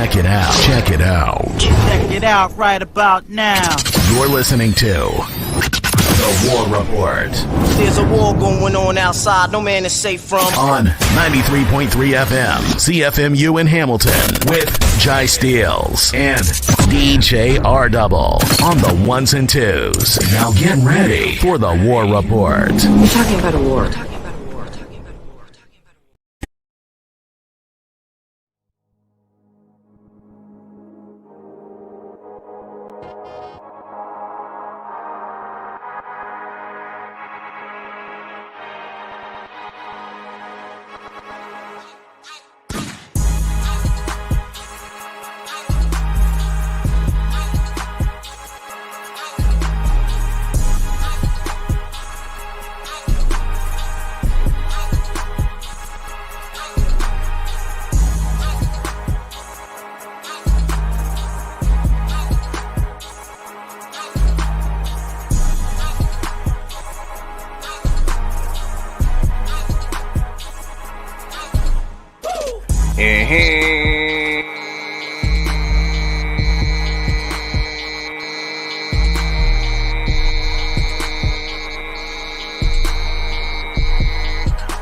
Check it out. Check it out. Check it out right about now. You're listening to The War Report. There's a war going on outside, no man is safe from. On 93.3 FM, CFMU in Hamilton, with Jai Steels and DJ R Double on the ones and twos. Now get ready for The War Report. We're talking about a war.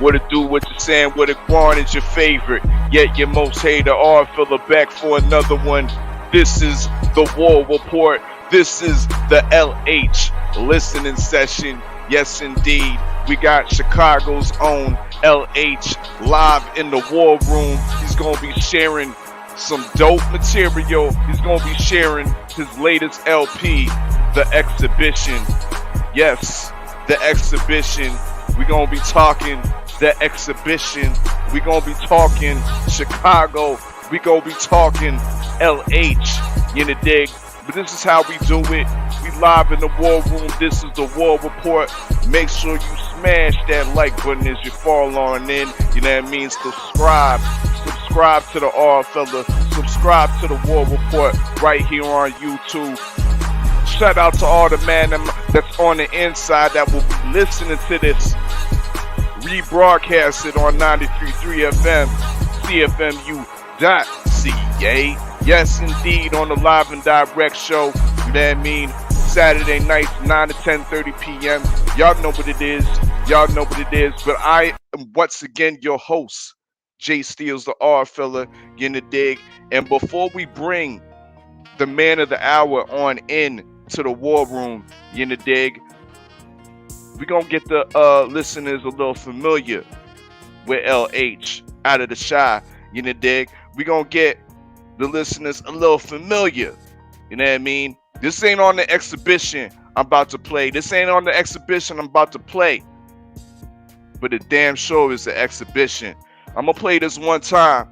What it do, what you saying, what it want is your favorite, yet your most hated Oddfella back for another one. This is the War Report. This is the LH listening session. Yes, indeed. We got Chicago's own LH live in the war room. He's going to be sharing some dope material. He's going to be sharing his latest LP, The XXXibition. Yes, The XXXibition. We're going to be talking The XXXibition. We're going to be talking Chicago. We're going to be talking LH. You know, dig? But this is how we do it. We live in the war room. This is the War Report. Make sure you smash that like button as you fall on in. You know what I mean? Subscribe. Subscribe to the Oddfella. Subscribe to the War Report right here on YouTube. Shout out to all the man that's on the inside that will be listening to this. Rebroadcast it on 93.3 FM, CFMU.ca. Yes, indeed, on the live and direct show. You know what I mean? Saturday nights, 9 to 10:30 p.m. Y'all know what it is. Y'all know what it is. But I am once again your host, Jay Steels, the Oddfella, in the dig. And before we bring the man of the hour on in to the war room, in the dig, we're going to get the listeners a little familiar with LH out of the shy, you know, dig. We're going to get the listeners a little familiar, you know what I mean? This ain't on the exhibition I'm about to play. This ain't on the exhibition I'm about to play. But the damn sure is the exhibition. I'm going to play this one time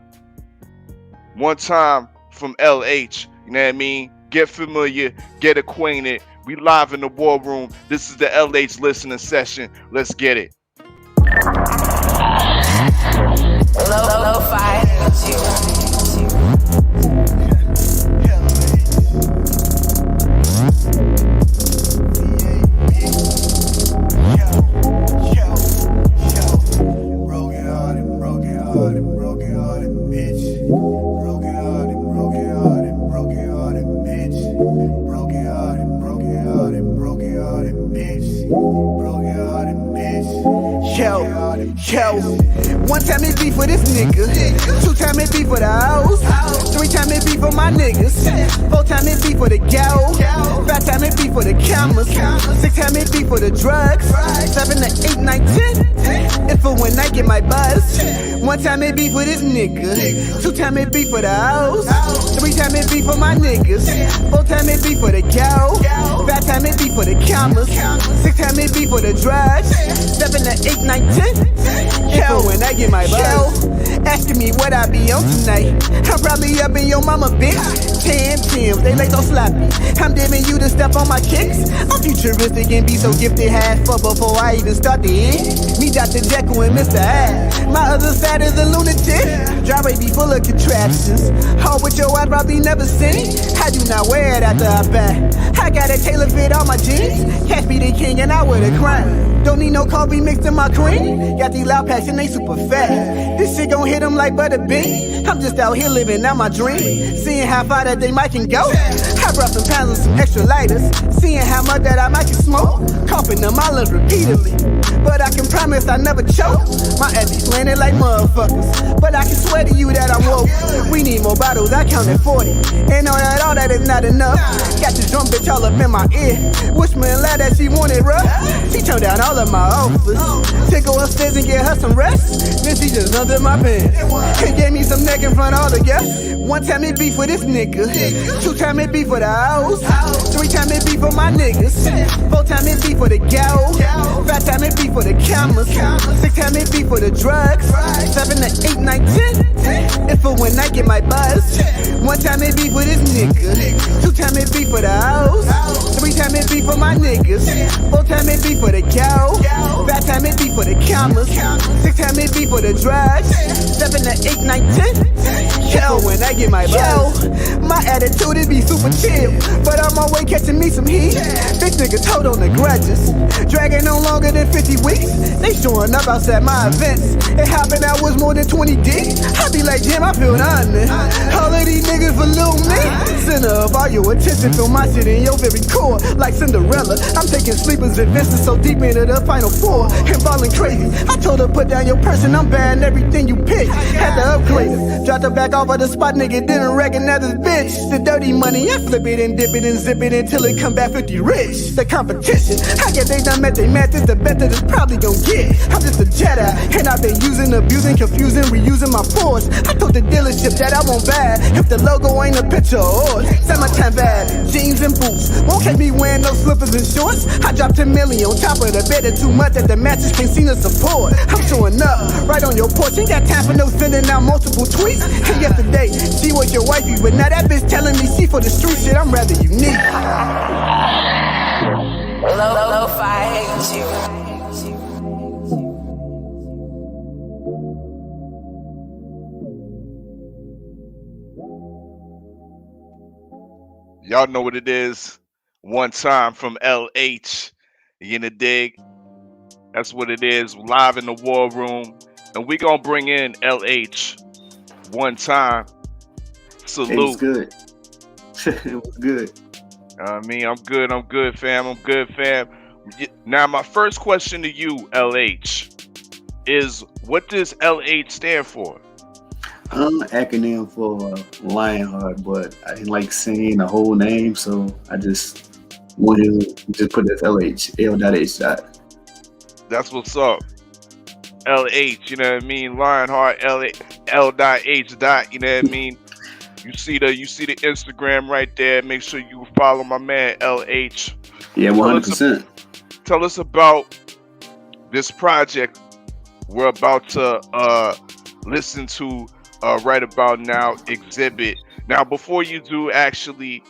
from LH, you know what I mean? Get familiar, get acquainted. We live in the war room. This is the LH listening session. Let's get it. Lo-fi. Yo, one time it be for this nigga, 2 time it be for the house, 3 time it be for my niggas, 4 time it be for the gal, 5 time it be for the cameras, 6 time it be for the drugs, 7 to 8, 9, 10, and for when I get my buzz. 1 time it be for this nigga, 2 time it be for the house, 3 time it be for my niggas, 4 time it be for the gal, 5 time it be for the cameras, 6 time it be for the drugs, 7 to 8, 9, 10. Yo, when I get my buzz, asking me what I be on tonight. I'm probably up in your mama, bitch. 10 Tims, they lay so sloppy. I'm daring you to step on my kicks. I'm futuristic and be so gifted, half fuck before I even start to hit. Me, Dr. Jekyll and Mr. Hyde. My other side is a lunatic. Driveway be full of contraptions. All with your eyes probably never seen. I do not wear it after I buy. I got a tailor fit on my jeans. Catch me the king and I wear the crown. Don't need no no coffee mixed in my cream. Got these loud packs and they super fat. This shit gon' hit them like butter bean. I'm just out here living out my dream. Seeing how far that they might can go. I brought some pounds and some extra lighters. Seeing how much that I might can smoke. Coughing them islands repeatedly. But I can promise I never choke. My eddies landed like motherfuckers. But I can swear to you that I'm woke. We need more bottles, I counted 40. And all that is not enough. Got this drum bitch all up in my ear. Wish me glad that she wanted rough. She turned down all of my offers. Tickle her fizz and get her some rest. Then she just under my pants. And gave me some neck in front of all the guests. One time it beef for this nigga. Two time it beef for the house. Three time it beef for my niggas. Four time it beef for the gal. Five time it beef for the cameras. Six time it beef for the drugs. 7 to 8, 9, 10. If for when I get my buzz. One time it beef for this nigga. Two time it beef for the house. Three time it beef for my niggas. Four time it beef for the gal. Five time it beef for the cameras. Six time it beef for the drugs. 7 to 8, 9, 10. Yo, when I get my buzz. My attitude is be super chill, but I'm always catching me some heat. Bitch niggas hold on the grudges, dragging on longer than 50 weeks. They showing up outside my events. It happened I was more than 20 deep. I be like, damn, I feel honored. All of these niggas for little me. Center of all your attention, feel my shit in your very core, like Cinderella. I'm taking sleepers and Vincent so deep into the final four and balling crazy. I told her put down your purse and I'm buying everything you pick. Had to upgrade it, dropped her back off of the spot, nigga didn't recognize this bitch. The dirty money, I flip it and dip it and zip it until it come back 50 rich. The competition, I guess they done met they match, it's the bet that it's probably gon' get. I'm just a Jedi, and I've been using, abusing, confusing, reusing my force. I told the dealership that I won't buy if the logo ain't a picture of horse. Summertime bad, jeans and boots. Won't catch me wearing no slippers and shorts. I dropped 10 million on top of the bed, and too much that the mattress can't see the support. I'm showing up right on your porch, ain't got time for no sending out multiple tweets. And yesterday, she was your wifey, but now that bitch telling me she for the street shit, I'm rather unique. Lo-fi hates you. Y'all know what it is. One time from LH. You in the dig? That's what it is. Live in the war room. And we gonna bring in LH. One time. Salute. It was good. It was good. I'm good, fam. I'm good, fam. Now, my first question to you, LH, is what does LH stand for? Acronym for Lionheart, but I didn't like saying the whole name, so I just wanted to just put it as LH, L.H. That's what's up. LH, you know what I mean? Lionheart, L.H. You know what I mean? You see the Instagram right there. Make sure you follow my man LH. Yeah, 100%. Tell us about this project we're about to listen to right about now, Exhibit. Now, before you do, actually,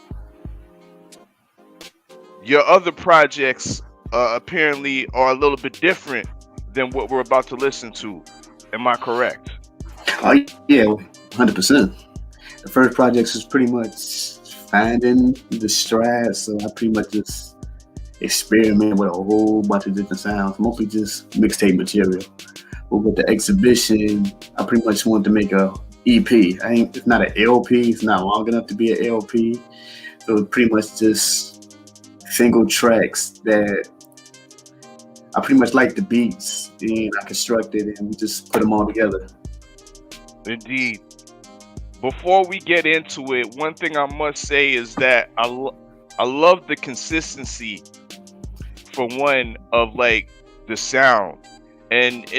your other projects apparently are a little bit different than what we're about to listen to. Am I correct? Oh yeah, 100%. The first project is pretty much finding the stride, so I pretty much just experiment with a whole bunch of different sounds, mostly just mixtape material. But with the exhibition, I pretty much wanted to make a EP. It's not an LP, it's not long enough to be an LP. So it's pretty much just single tracks that I pretty much like the beats and I constructed and we just put them all together. Indeed. Before we get into it, one thing I must say is that I love the consistency, for one, of like the sound, and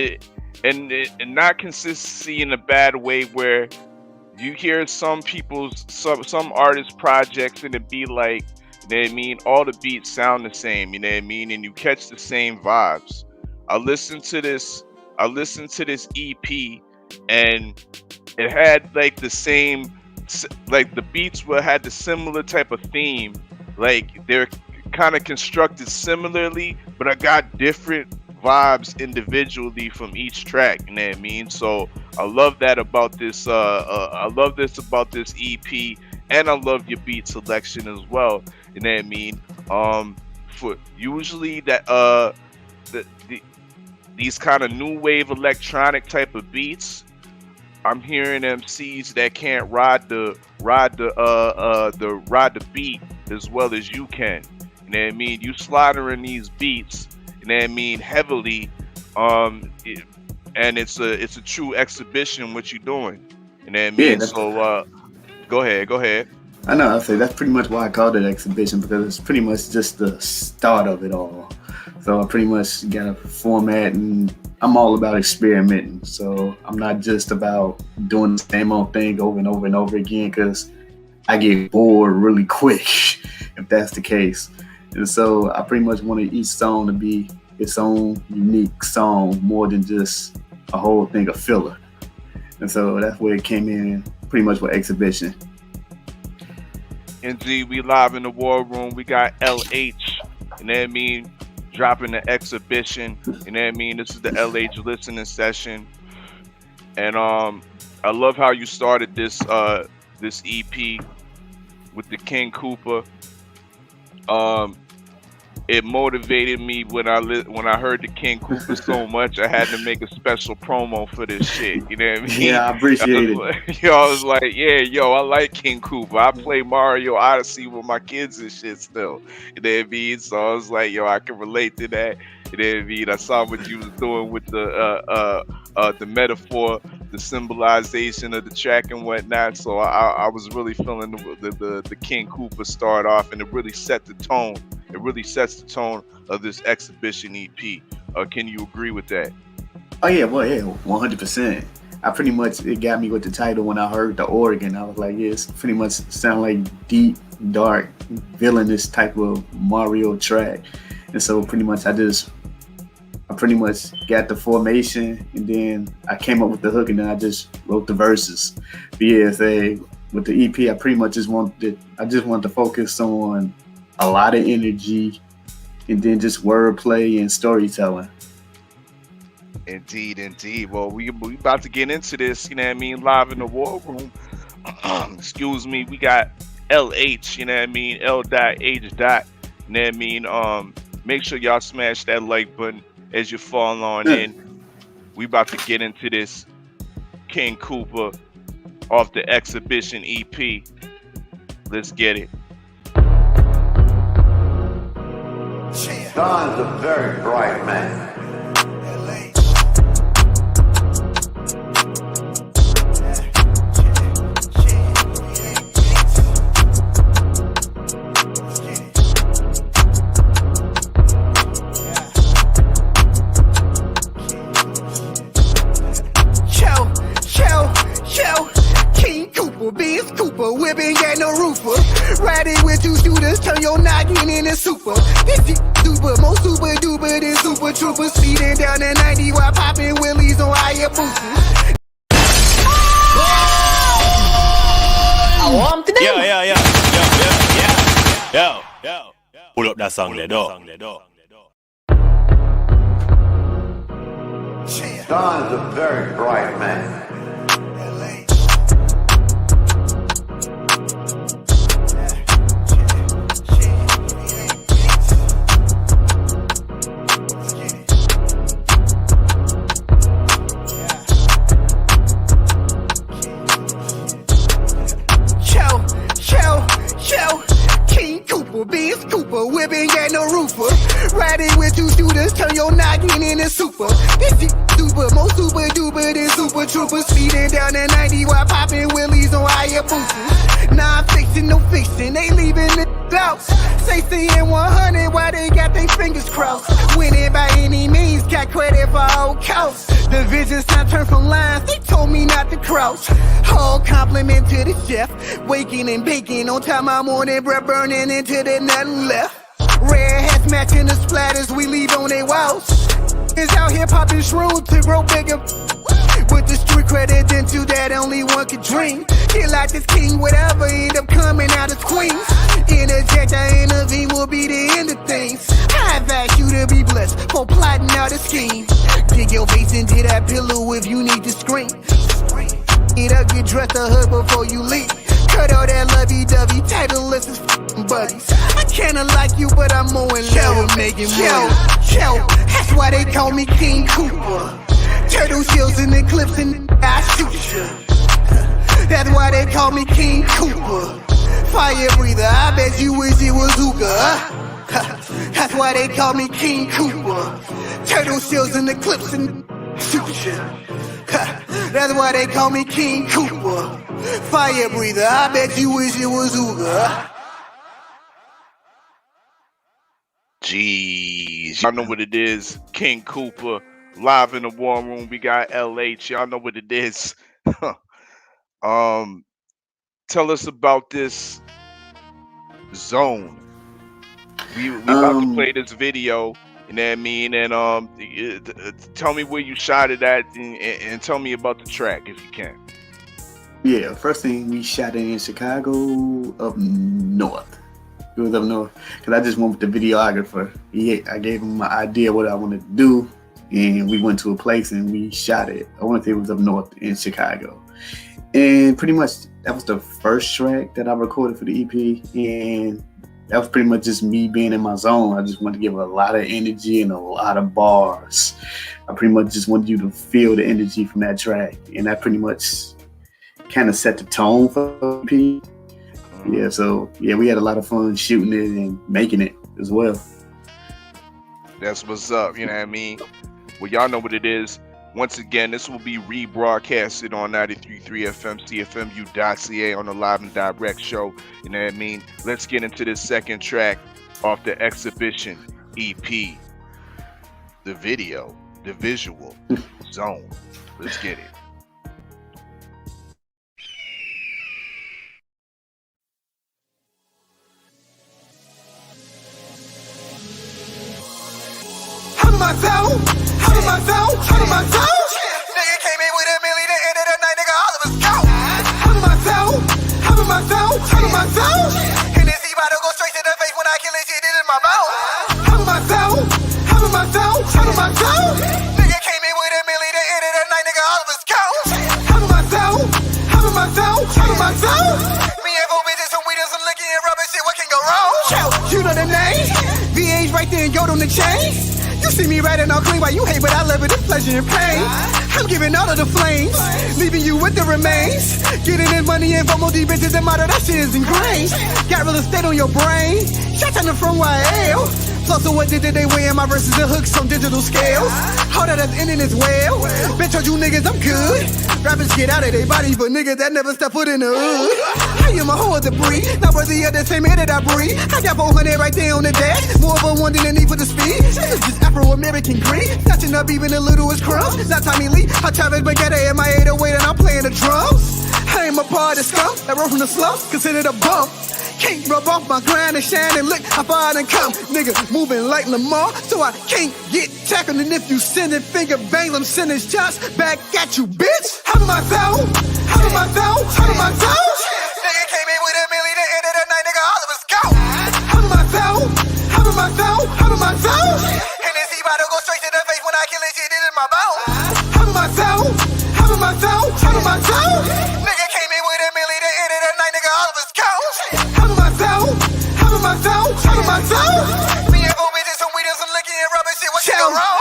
not consistency in a bad way where you hear some artists' projects and it be like, you know what I mean, all the beats sound the same, you know what I mean, and you catch the same vibes. I listened to this EP and it had like the same, like the beats had the similar type of theme, like they're kind of constructed similarly, but I got different vibes individually from each track, you know what I mean? So I love that about this I love this about this EP, and I love your beat selection as well, you know what I mean? For usually that these kind of new wave electronic type of beats, I'm hearing MCs that can't ride the beat as well as you can. You know what I mean? You slaughtering these beats, you know what I mean, heavily, and it's a true exhibition what you're doing. You know what I mean? Yeah, so go ahead. I know, I say that's pretty much why I called it exhibition, because it's pretty much just the start of it all. So I pretty much got a format, and I'm all about experimenting. So I'm not just about doing the same old thing over and over and over again, because I get bored really quick if that's the case. And so I pretty much wanted each song to be its own unique song more than just a whole thing of filler. And so that's where it came in pretty much with exhibition. Indeed, we live in the war room. We got LH, you know what I mean, dropping the exhibition. You know what I mean? This is the LH listening session. And I love how you started this this EP with the King Cooper. It motivated me when I heard the King Cooper so much. I had to make a special promo for this shit. You know what I mean? Yeah, I appreciate it. I was like, yeah, I like King Cooper. I play Mario Odyssey with my kids and shit still. You know what I mean? So I was like, I can relate to that. You know what I mean? I saw what you was doing with the metaphor, the symbolization of the track and whatnot. So I was really feeling the King Cooper start off, and it really set the tone. It really sets the tone of this exhibition EP. Can you agree with that? Oh yeah, well, yeah, 100%. It got me with the title when I heard the organ. I was like, yeah, it's pretty much sound like deep, dark, villainous type of Mario track. And so pretty much I pretty much got the formation, and then I came up with the hook, and then I just wrote the verses. But yeah, with the EP, I pretty much just wanted to focus on a lot of energy, and then just wordplay and storytelling. Indeed. Well, we about to get into this, you know what I mean, live in the war room. Excuse me, we got LH, you know what I mean, L.H. You know what I mean? Make sure y'all smash that like button as you fall on in. We about to get into this King Cooper off the exhibition EP. Let's get it. Don's a very bright man. King Cooper, Biz Cooper, whipping got no roofer. Riding with two shooters, turn your noggin into super. This shit super, more super duper than super troopers. Speeding down the 90 while popping willies on higher boosters. I want to Yo. Pull up that song there, dog. Don's a very bright man. King Cooper, Biz Cooper, whipping got no roofer. Riding with two shooters, turn your noggin into super. This shit super, more super duper than super troopers. Speeding down the 90 while popping willies on higher boosters. Non-fiction, no fiction, they leaving the house. Say CN 100 while they got their fingers crossed. Winning by any means, got credit for all costs. The vision's time turned from lines, they told me not to crouch. All compliment to the chef, waking and baking on time my morning breath burning into the nothing left. Red hats matching the splatters we leave on their walls. Is out here popping shrooms to grow bigger. With the street credit into that only one could dream. Get like this king, whatever end up coming out as queens. Interject, I intervene will be the end of things. I advise you to be blessed for plotting out a scheme. Dig your face into that pillow if you need to scream. Get up, get dressed a hood before you leave. Heard all that lovey-dovey, Titleist is buddies. I kinda like you, but I'm more in love with making money. Yo, that's why they call me King Cooper. Turtle shells in the clips and I shoot ya. That's why they call me King Cooper. Fire breather, I bet you wish it was hookah. That's why they call me King Cooper. Turtle shells in the clips and shoot ya. That's why they call me King Cooper. Fire breather, I bet you wish it was hookah. Jeez, y'all know what it is. King Cooper, live in the war room. We got LH. Y'all know what it is. Tell us about this Zone. We about to play this video. You know what I mean? And tell me where you shot it at, and tell me about the track if you can. Yeah, first thing we shot it in Chicago up north. It was up north because I just went with the videographer. I gave him my idea what I wanted to do, and we went to a place and we shot it. I want to say it was up north in Chicago, and pretty much that was the first track that I recorded for the EP, and that was pretty much just me being in my zone. I just wanted to give a lot of energy and a lot of bars. I pretty much just wanted you to feel the energy from that track, and that pretty much kind of set the tone for the EP. Yeah, so yeah, we had a lot of fun shooting it and making it as well. That's what's up, you know what I mean? Well, y'all know what it is. Once again, this will be rebroadcasted on 93.3 FM, CFMU.ca on the Live and Direct show. You know what I mean? Let's get into this second track off the Exhibition EP. The video, the visual, Zone. Let's get it. Out of my zone. Nigga came in with $1 million, the end of the night, nigga, all of us go. Out of my zone. And this about to go straight to the face when I kill this shit, this is my bone. Out of my zone. Nigga came in with $1 million, the end of the night, nigga, all of us go. Out of my zone. Me and 4 bitches, some weed and some liquor and rubber shit, what can go wrong? You know the name? VA's right there and gold on the chain. You see me riding all clean while you hate, but I love it, it's pleasure and pain. I'm giving all of the flames, leaving you with the remains. Getting in money and FOMO, these bitches and model, that shit is ingrained. Got real estate on your brain, shots on the front YL. Plus, so what did they weigh in my verses and hooks on digital scales? All that is ending as well. Bitch, told you niggas I'm good. Rappers get out of their body, but niggas that never step foot in the hood. I am a whole other breed, not worthy of the same air that I breathe. I got 400 right there on the dash, more of a one than a need for the speed. This is just Afro-American greed, snatching up even the littlest crumbs. Not Tommy Lee, I Travis Baguette in my 808 and I'm playing the drums. I am a part of the scum that rose from the slums, considered a bump. Can't rub off my grind and shine and look how far I done come. Nigga moving like Lamar, so I can't get tackled. And if you sending finger bangs, I'm sending shots back at you, bitch. Out of my zone. Nigga came in with $1 million, the end of the night, nigga, all of us go. Out of my zone. And this about to go straight to the face when I kill this shit, this is my bone. Out of my zone. Nigga came in with $1 million, the end of the night, nigga, all of us go. Out of my zone. Me and 4 bitches, some weed and some liquor and rubber shit, what can go wrong?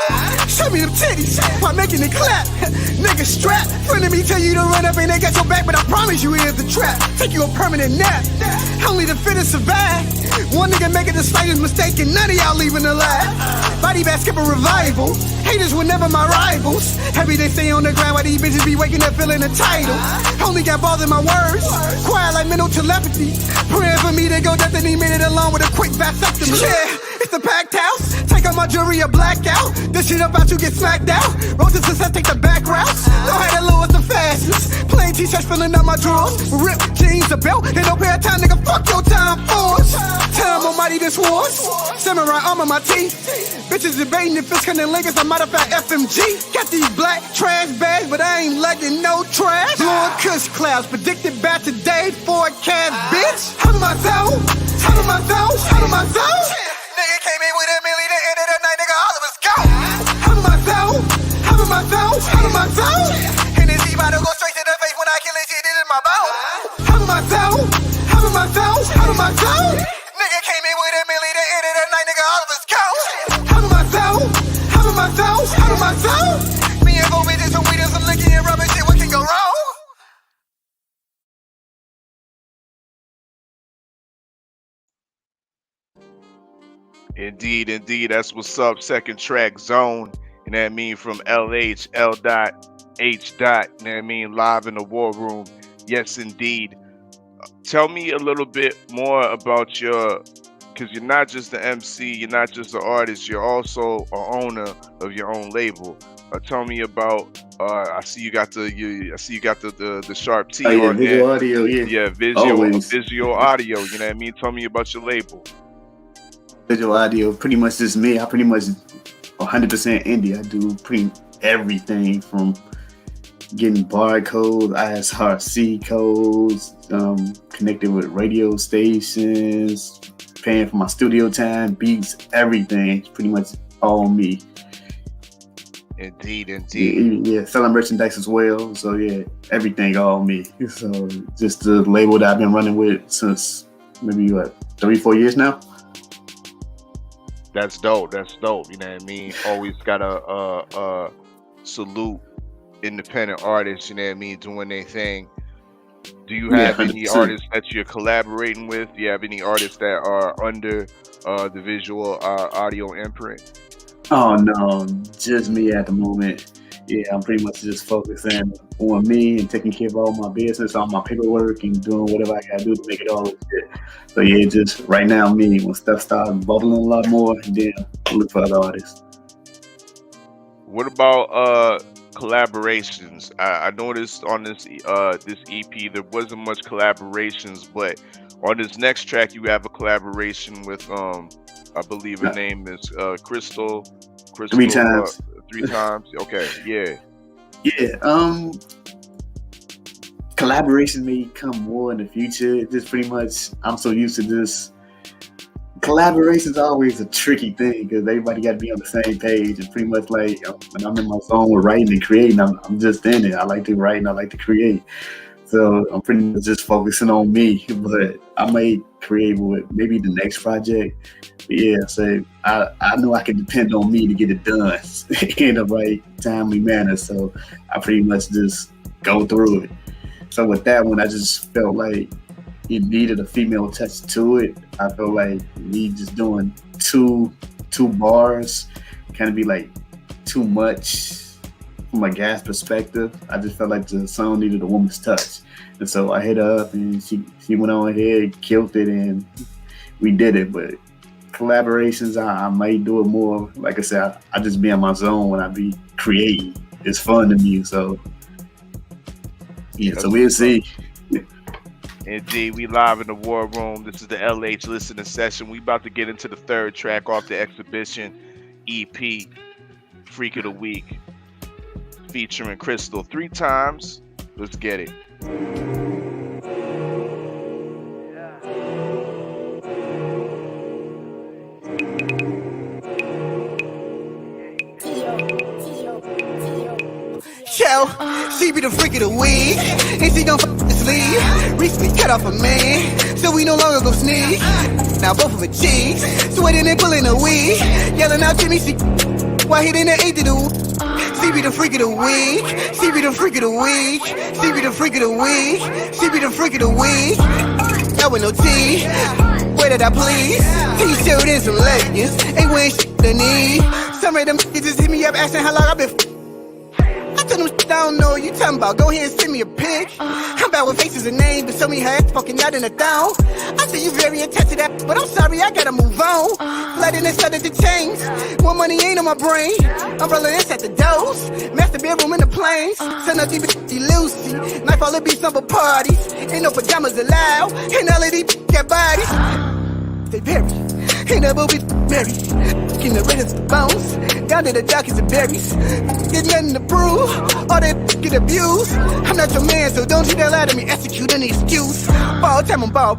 Show me them titties while making it clap. Nigga strap, friend of me tell you to run up and they got your back, but I promise you here's the trap. Take you a permanent nap. Only the fittest survive. One nigga making the slightest mistake and none of y'all leaving alive. Body basketball revival. Haters were never my rivals. Happy they stay on the ground while these bitches be waking up feeling entitled. Only got balls in my words. Quiet like mental telepathy. Praying for me to go destiny minute along with a quick vasectomy. Yeah, it's a packed house. Take out my jewelry a blackout. This shit about to get smacked out. Road to success, take the back routes. Don't have the lowest the fastest. Plain t-shirts filling up my drawers. Ripped jeans, a belt, and no pair of time, nigga. Fuck your time force. Time almighty this wars. Samurai arm on my teeth. Bitches debating if it's gonna link us. I modified FMG. Got these black trash bags, but I ain't liking no trash. Blowing kush clouds, predicted by today. Forecast, bitch. Out of my zone. Nigga came in with $1 million, the end of the night, nigga, all of us go. Out of my zone. And this about to go straight to the face when I kill this shit, this is my bone. Out of my zone. Indeed, indeed. That's what's up. Second track, Zone. You know what I mean? From LH, L. H. You know what I mean? Live in the War Room. Yes, indeed. Tell me a little bit more about your, because you're not just the MC, you're not just an artist, you're also an owner of your own label. Tell me about. I see you got the Sharp T on there. Visual audio, Yeah, visual audio. You know what I mean? Tell me about your label. Visual audio, pretty much just me. I pretty much 100% indie. I do pretty everything from getting barcodes, ISRC codes, connected with radio stations, paying for my studio time, beats, everything. It's pretty much all me. Indeed. Yeah, selling merchandise as well. So yeah, everything all me. So just the label that I've been running with since maybe 3-4 years now. That's dope. You know what I mean? Always gotta salute independent artists, you know what I mean, doing their thing. Do you have any artists that you're collaborating with? Do you have any artists that are under the visual audio imprint? Oh no, just me at the moment. Yeah, I'm pretty much just focusing on me and taking care of all my business, all my paperwork, and doing whatever I gotta do to make it all legit. So yeah, just right now me. When stuff starts bubbling a lot more, then I'll look for other artists. What about collaborations? I noticed on this EP there wasn't much collaborations, but on this next track you have a collaboration with I believe her name is Crystal. 3 times. 3 times. Okay, yeah. Collaboration may come more in the future. Just pretty much, I'm so used to this. Collaboration's always a tricky thing because everybody got to be on the same page. And pretty much like when I'm in my zone with writing and creating, I'm just in it. I like to write and I like to create. So I'm pretty much just focusing on me. But I may create with maybe the next project. But yeah, so I know I can depend on me to get it done in the right timely manner. So I pretty much just go through it. So with that one, I just felt like it needed a female touch to it. I felt like me just doing two bars kind of be like too much from a gas perspective. I just felt like the song needed a woman's touch. And so I hit her up and she went on ahead, killed it, and we did it. But collaborations, I might do it more. Like I said, I just be in my zone when I be creating. It's fun to me. So yeah, so we'll see. Indeed, we live in the War Room. This is the LH listening session. We about to get into the third track off the XXXibition EP, Freak of the Week, featuring Crystal 3 times. Let's get it. Yo, she be the freak of the week, and she gon' f*** this leave. Recently cut off a man, so we no longer go sneak. Now both of her cheeks, sweating and pulling her weed, yelling out to me, she while hitting the 8 to the she be the freak of the week, she be the freak of the week, she be the freak of the week, she be the freak of the week. That with no tea, where did I please? T-shirt and some leggings, ain't wearing shit to need. Some of them just hit me up asking how long I been I told them I don't know what you talking about. Go ahead and send me a pic. I'm bad with faces and names, but show me her ass poking out in a thong. I see you very attached to that, but I'm sorry, I gotta move on. Letting it started to change. More money ain't on my brain. Umbrella is at the doors. Master bedroom in the planes. Turn up deep Lucy. Knife all the beats number parties. Ain't no pajamas allowed. And all of these got bodies. They buried. Ain't no boobies buried. In the red as the bones. Down to the darkest of berries. Get nothing to prove. All that get abused. I'm not your man, so don't you dare lie to me. Execute any excuse. Ball time on ball.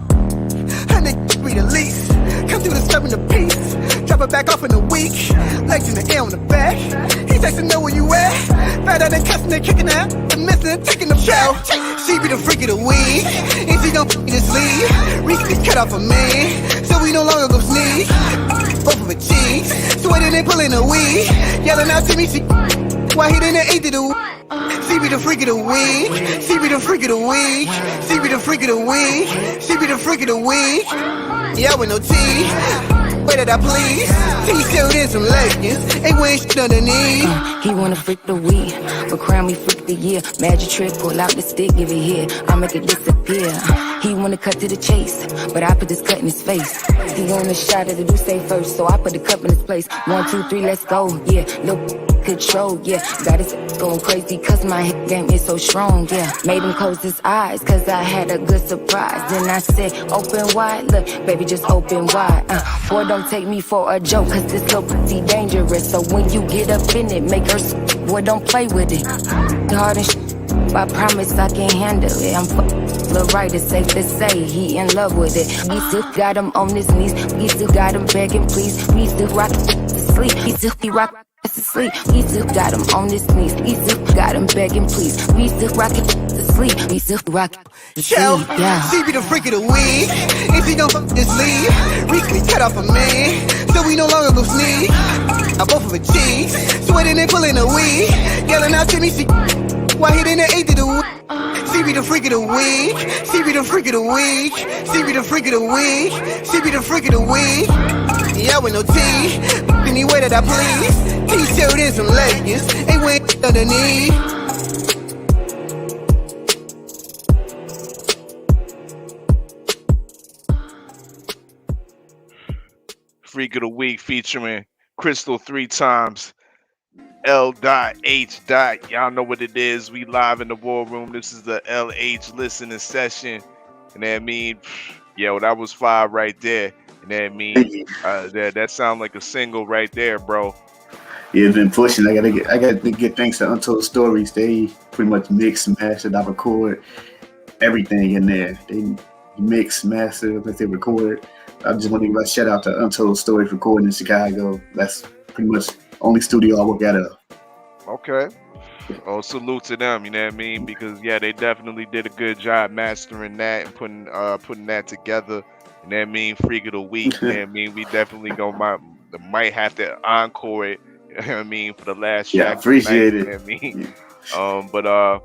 And they be the least. Come through the stuff in the piece. Drop it back off in a week. Legs in the air on the back. He takes to know where you at. Better than cussing and kicking out. The missing and taking the show. She be the freak of the week. And she gon' this leave. Recently cut off a man. So we no longer go sneak. Both of her cheeks. Sweating and pulling her weed. Yelling out to me, she while hitting the 8 to the she be the freak of the week. She be the freak of the week. She be the freak of the week. She be the freak of the week. Yeah, with no tea. way that I please. T-shirt and some leggings, ain't wearing shit underneath. He wanna freak the weed, but crown me freak the year. Magic trick, pull out the stick, give it here. I make it disappear. He wanna cut to the chase, but I put this cut in his face. He want a shot at the do say first, so I put the cup in his place. 1, 2, 3, let's go, yeah. Look, control, yeah. Got his going crazy, cause my hit game is so strong, yeah. Made him close his eyes, cause I had a good surprise. Then I said, open wide, look, baby, just open wide. Boy, don't take me for a joke, cause this little pretty dangerous. So when you get up in it, make her boy, don't play with it. Hard and I promise I can handle it. I'm little right, it's safe to say he in love with it. We still got him on his knees, we still got him begging please. We still rock to sleep, we still rock to sleep. We still got him on his knees, we still got him begging please. We still rockin' to sleep, we still rock to sleep. Yeah. She be the freak of the week. If he gon' fuck this leave, we can cut off a man, so we no longer gon' sneeze. I both of a cheese, sweating and pulling a weed, yelling out to me, she why he didn't eat the week. She be the freak of the week. She be the freak of the week. She be the freak of the week. She be the freak of the week. Yeah, with no tea, any way that I please. T-shirt and some leggings, ain't wearing underneath. Freak of the Week featuring Crystal 3 times. L.H. Y'all know what it is. We live in the war room. This is the LH listening session. And that mean, yo, that was 5 right there. And that mean, that sound like a single right there, bro. Yeah, it's been pushing. I gotta get thanks to Untold Stories. They pretty much mix, master, I record everything in there. They mix, master, they record. I just want to give a shout out to Untold Stories recording in Chicago. That's pretty much only studio I work out of. Okay. Oh, salute to them, you know what I mean? Because yeah, they definitely did a good job mastering that and putting that together. You know what I mean? Freak of the Week, you know what I mean? We definitely might have to encore it, you know what I mean, for the last track. Yeah, I appreciate it. You know what I mean? But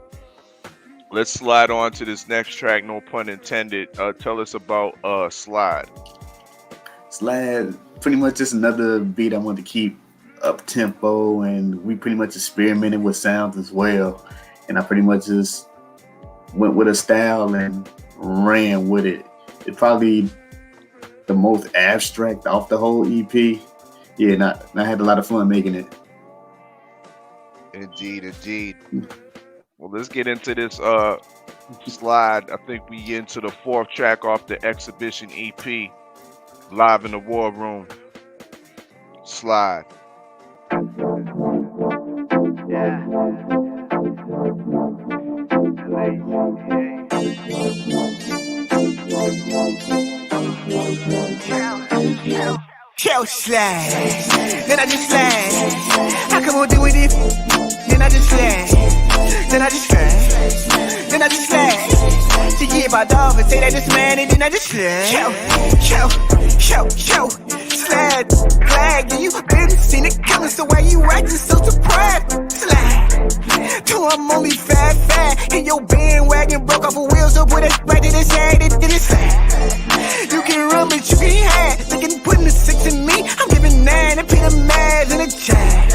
let's slide on to this next track, no pun intended. Tell us about Slide. Slide, pretty much just another beat I want to keep up tempo, and we pretty much experimented with sounds as well. And I pretty much just went with a style and ran with it. It's probably the most abstract off the whole EP. Yeah, and I had a lot of fun making it. Indeed. Well, let's get into this Slide. I think we get into the 4th track off the Exhibition EP, Live in the War Room. Slide. Yeah. Yo, slide. Then I just slide. How come we'll do it if? Then I just slide. Then I just slide. Then I just slide. She get my dog and say that it's man, and then I just slide. Yo. Slide. Glad you been seen it coming, so why you acting so surprised? Slide. Till I'm only fat. And your bandwagon broke off a wheel, so put it right to the side, it slide. You can run, but you can hide. Looking, putting the 6 in me, I'm giving 9 and put a mad in a child.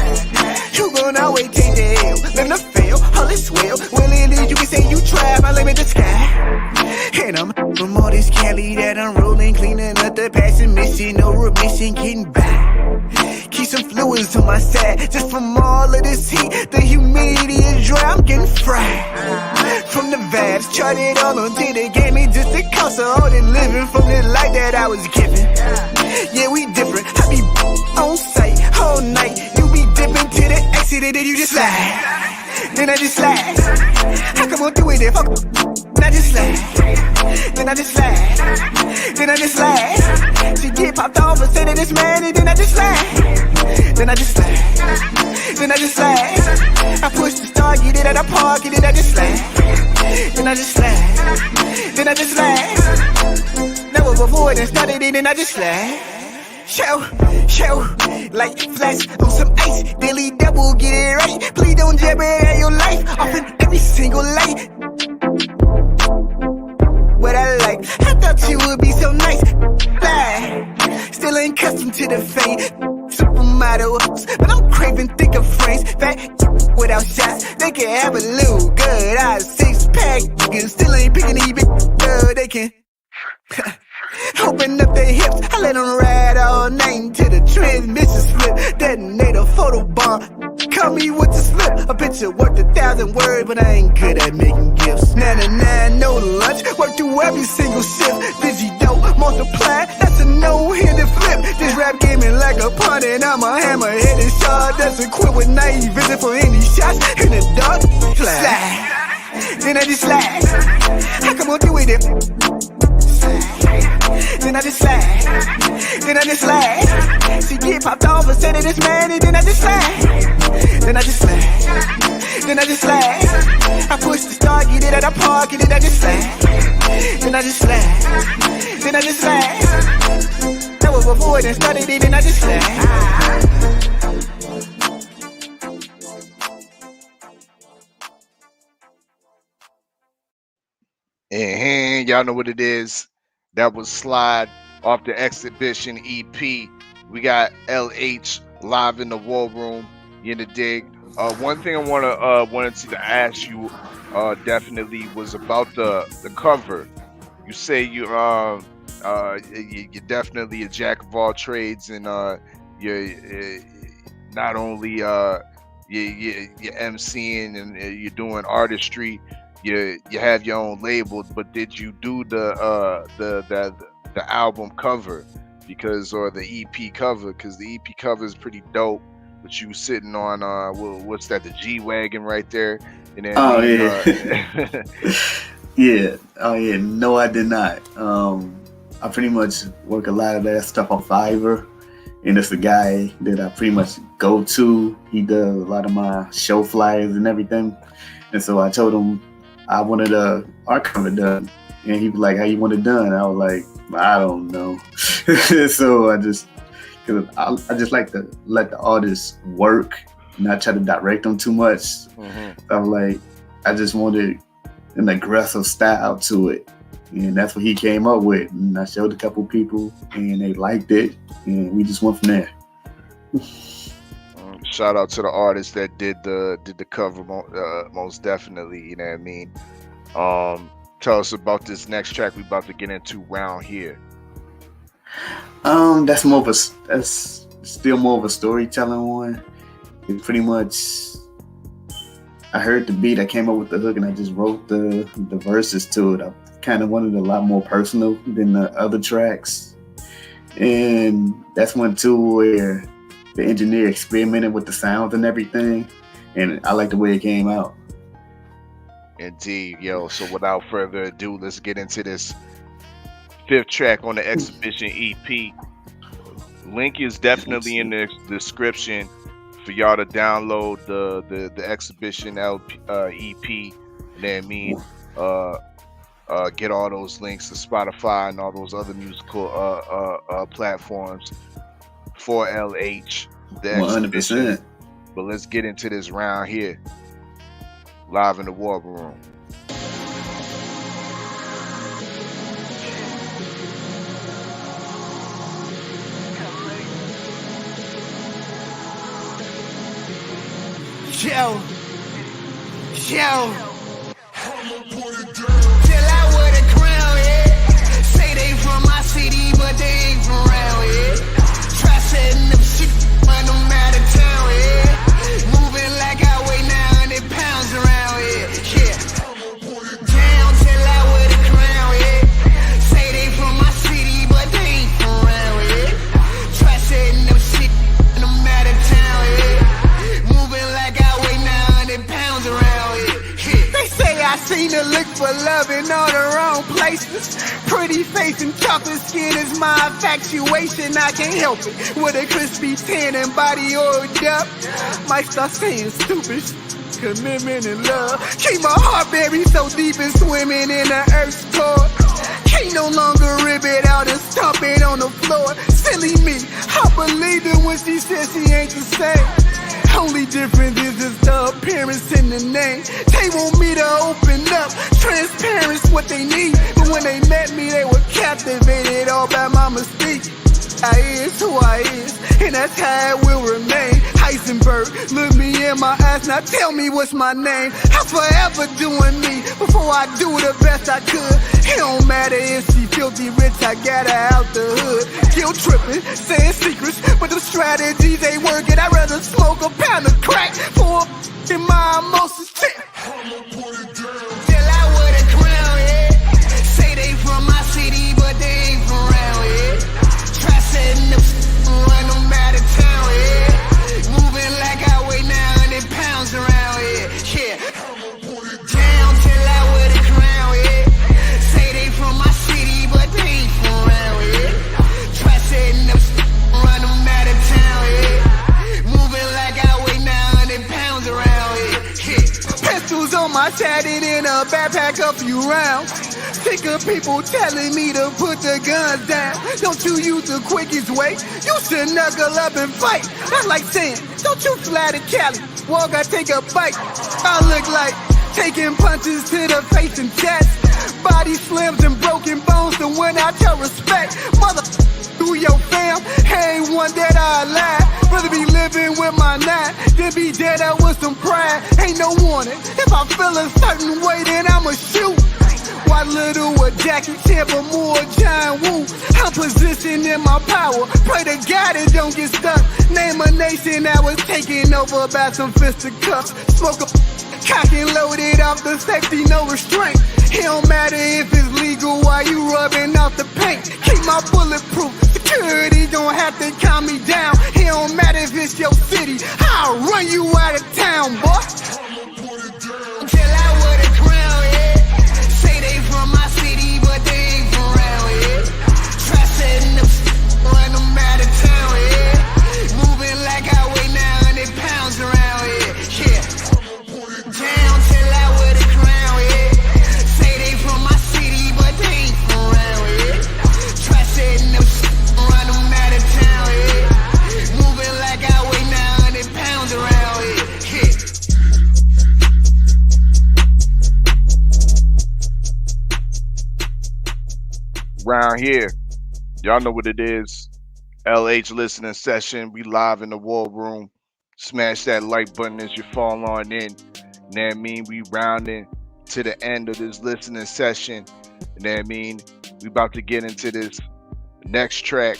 You gon' always take the L, let them fail, all is well. Well, it is, you can say you tried, my limit the sky. And I'm from all this Cali that I'm rolling, cleaning up the passing mission, no remission, getting by. Keep some fluids on my side, just from all of this heat, the humidity is dry, I'm getting fried. From the vibes, charted all until they gave me just the cost of all the living from the life that I was given. Yeah, we different, I be on site all night, you be dipping to the exit and then you just slide. Then I just slide. How come I do it if then I just slide. Then I just slide. Then I just slide. She get popped off and say that it's mad, and then I just slide. Then I just slide. Then I just slide. I push the start, get it at a park, and then I just slide. Then I just slide. Then I just slide. Never before it started, and then I just slide. Show, like flash on some ice. Daily double, get it right. Please don't jeopardize your life. Off in every single light. What I like, I thought you would be so nice. Lie. Still ain't accustomed to the fame. Supermodel, but I'm craving thicker frames. Fat without shots, they can have a little good. I 6-pack, niggas still ain't picking even good. They can open up their hips, I let them ride all night until the transmission slip. Detonate a photo bomb, call me with the slip. A picture worth 1,000 words, but I ain't good at making gifts. 99, no lunch, work through every single shift. Digi-dope, multiply, that's a no-handed flip. This rap game is like a punt and I'm a hammer-headed shot that's equipped with night vision for any shots in the dark. Slide, then I just slide. How come I do it? Then I just slide, then I just slide. She get popped off and said that it's mad, and then I just slide, then I just slide, then I just slide. I push the start, get it at a park, and then I just slide, then I just slide, then I just slide. That was before then started it, then I just slide. And y'all know what it is. That was Slide off the Exhibition EP. We got LH live in the war room. You in the dig? One thing I wanted to ask you definitely was about the cover. You say you're definitely a jack of all trades, and you're not only you're MCing and you're doing artistry. You have your own label, but did you do the album cover or the EP cover? Because the EP cover is pretty dope. But you sitting on what's that? The G-Wagon right there. And then, yeah. Yeah. Oh yeah. No, I did not. I pretty much work a lot of that stuff on Fiverr, and it's a guy that I pretty much go to. He does a lot of my show flyers and everything, and so I told him I wanted a art cover done, and he was like, "How you want it done?" I was like, "I don't know." So I just like to let the artist work, not try to direct them too much. Mm-hmm. I was like, I just wanted an aggressive style to it, and that's what he came up with. And I showed a couple people, and they liked it, and we just went from there. Shout out to the artist that did the cover, most definitely. You know what I mean? Tell us about this next track we about to get into, Round Here. That's still more of a storytelling one. It pretty much, I heard the beat, I came up with the hook, and I just wrote the verses to it. I kind of wanted it a lot more personal than the other tracks, and that's one too where the engineer experimented with the sounds and everything, and I like the way it came out. Indeed, yo. So without further ado, let's get into this 5th track on the Exhibition EP. Link is definitely in the description for y'all to download the Exhibition EP. You know what I mean? Get all those links to Spotify and all those other musical platforms for LH, the 100%. But let's get into this Round Here, live in the war room. Yo, till I wear the crown, yeah. Say they from my city, but they ain't from around, yeah. Try setting them shit when I'm out of town, yeah. Moving like I weigh 900 pounds around, yeah. Down till I wear the crown, yeah. Say they from my city, but they ain't from around, yeah. Try setting them shit when I'm out of town, yeah. Moving like I weigh 900 pounds around, yeah. They say I seen her look for love in all the wrong places. Pretty face and chocolate skin is my infatuation. I can't help it. With a crispy tan and body oiled up, might start saying stupid commitment and love. Keep my heart buried so deep and swimming in the earth's core. Can't no longer rip it out and stomp it on the floor. Silly me, I believed her when she said she ain't the same. Only difference is just the appearance in the name. They want me to open up, transparent's what they need. But when they met me, they were captivated all by my mystique. I is who I is, and that's how it will remain. Heisenberg, look me in my eyes, now tell me what's my name. I'm forever doing me, before I do the best I could. It don't matter if she filthy rich, I got her out the hood. Guilt tripping, saying secrets, but the strategies ain't working. I'd rather smoke a pound of crack for in my emotions tip. Till I wear the crown, yeah. Say they from my city, but they ain't from around, yeah. Try setting up, run them out of town, yeah. Moving like I weigh 900 pounds around, yeah. Down till I wear the crown, yeah. Say they from my city, but they ain't from around, yeah. Try setting up, run them out of town, yeah. Moving like I weigh 900 pounds around, yeah. Pistols on my tatted in a backpack a few rounds. Sick of people telling me to put the guns down. Don't you use the quickest way? You should knuckle up and fight. That's like saying, don't you fly to Cali. Walk, I take a bite. I look like taking punches to the face and chest. Body slims and broken bones to win out your respect. Mother, through your fam, ain't one that I lie. Rather be living with my nine than be dead out with some pride. Ain't no warning. If I feel a certain way, then I'ma shoot. Why little a Jackie Chan for more John Woo? I'm positioned in my power. Pray to God it don't get stuck. Name a nation that was taken over by some fisticuffs. Smoke a cock and load it off the safety, no restraint. It don't matter if it's legal while you rubbing off the paint. Keep my bulletproof. Security don't have to calm me down. It don't matter if it's your city. I'll run you out of town, boy. Till I wear the crown, yeah. Say they from my city, but they ain't from around, yeah. Try setting up, run them out of town, yeah. Moving like I weigh 900 pounds around, yeah. Down till I wear the crown, yeah. Say they from my city, but they ain't from around, yeah. Try setting up, run them out of town, yeah. Moving like I weigh 900 pounds around, yeah. Around here, y'all know what it is. LH listening session. We live in the war room. Smash that like button as you fall on in. You know what I mean? We rounding to the end of this listening session. You know what I mean? We about to get into this next track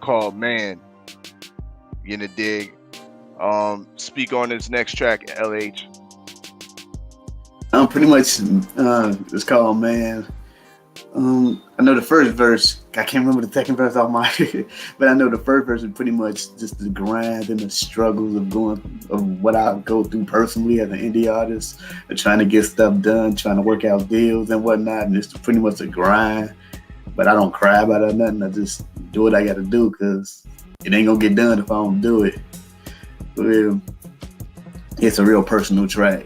called Man. You in the dig? Speak on this next track, LH. Pretty much, it's called Man. I know the first verse. I can't remember the second verse off my head, but I know the first verse is pretty much just the grind and the struggles of what I go through personally as an indie artist, and trying to get stuff done, trying to work out deals and whatnot. And it's pretty much a grind, but I don't cry about it or nothing. I just do what I got to do because it ain't gonna get done if I don't do it. But it's a real personal track.